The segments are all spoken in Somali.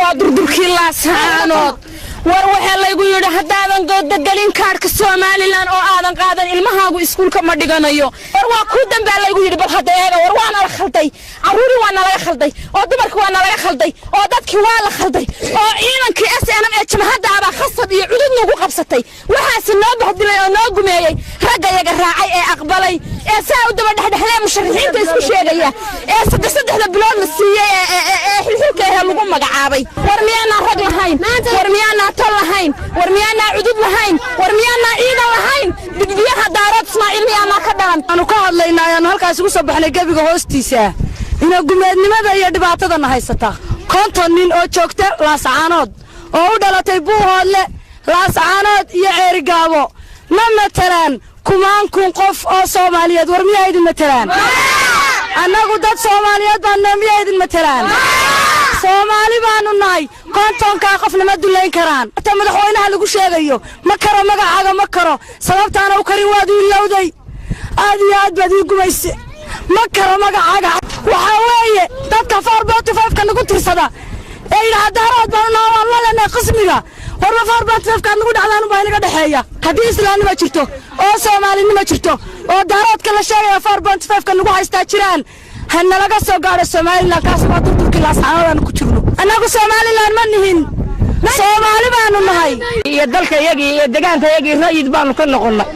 waa durdurkii laascaanood war waxa laygu yiri hadaadan gooda galin kaarka Soomaaliland oo aadan qaadan ilmahaagu iskuulka ma dhiganayo war waa ku dambe laygu yiri bal hadeega war waana la khalday caruuri waana laga khalday oo dumarku waana laga khalday oo dadkii waa la khalday oo ciidankii SNM ee jamhadda aba khasab iyo cudud nagu qabsatay waxaas noo bahdilay oo noo gumeeyay ragga yaga raacay ee aqbalay ee saa u daba dhaxdhaxlay musharaxiinta isku sheegaya ee saddexda bilood la siiyay ee xilxilka lagu magacaabay war miyaana rag lahayn war miyaana tol lahayn war miyaana cudud lahayn war miyaana ciidan lahayn digdiyaha daarad Ismaaciil miyaana ka dhalan aanu ka hadlaynaa ayaan halkaas ugu soo baxnay gabiga hoostiisa ina gumeednimada iyo dhibaatada haysata konton nin oo joogta laascaanood oo u dhalatay Buuhoodle laascaanood iyo Ceerigaabo ma matalaan kumaan kun qof oo Soomaaliyeed war miyaa idin matalaan annagu dad Soomaaliyeed baan miyaa idin matalaan Soomaali baanu nahay kontonka qofna ma duleyn karaan ta madaxweynaha lagu sheegayo ma karo magacaaga ma karo sababtaana u karin waad ilowday aad iyo aad baad ii gumayse ma karo magacaaga waxa weeye dadka 4.5 ka nagu tirsada ee ilaadarood baan la leenahay qismiga war 4.5 ka nagu dhacdaan baa inaga dhaxeeya hadii islaamnimo jirto oo Soomaalinimo jirto oo daaroodka la sheegayo 4.5 ka nagu haystaa jiraan hanna laga soo gaaro Soomaaliland kaas waa durdurkii laascaanood ku jirno anagu Soomaaliland ma nihin Soomaali baanu nahay iyo dalka yagi iyo deegaanka yagi raayid baanu ka noqonnay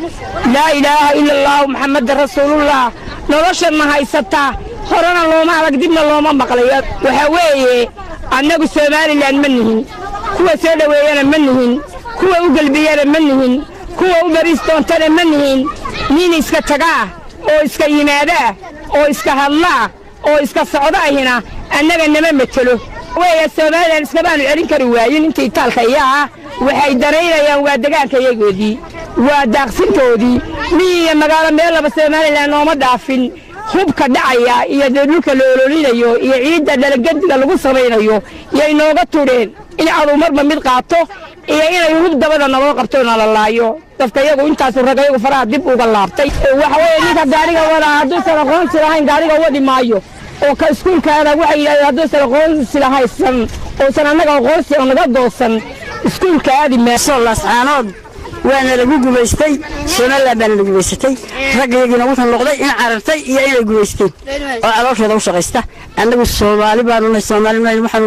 la ilaaha illa allah muhammad rasuulullah nolosha ma haysata horana looma arag dibna looma maqlay waxa weeye anagu Soomaaliland ma nihin kuwa soo dhaweeyana ma nihin kuwa u galbiyana ma nihin kuwa u baristoonta ma nihin nin iska taga oo iska yimaada oo iska hadla oo iska socdaayna annaga nama matalo way Soomaaliland iska baan celin kari waayeen intii taalka iyaa waxay dareerayaan waa deegaanka iyagoodii waa daaqsintoodii miya magaalo meel laba Soomaaliland nooma dhaafin hubka dhacaya iyo dhulka loololinayo iyo ciidda dalagadiga lagu sameeyo yay nooga tureen in aad marba mid qaato iyo inay hub dabada noo qabto la laayo dadka iyagu intaas ragayo faraha dib uga laabtay waxa weeye ninka gaariga wada haduu soo qoonsi lahayn gaariga wadi maayo oo ka iskuulkaada waxay yiraahdeen haduu soo qoonsi lahaysan oo sananaga qoonsi oo naga doosan iskuulkaadi ma soo laascaanood waana lagu gumaystay Soomaaliland baan lagu gumaystay ragayagina wuxuu noqday in carartay iyo inay gumaystay oo calooshooda u shaqeysta annagu Soomaali baanu nahay Soomaaliland waxaan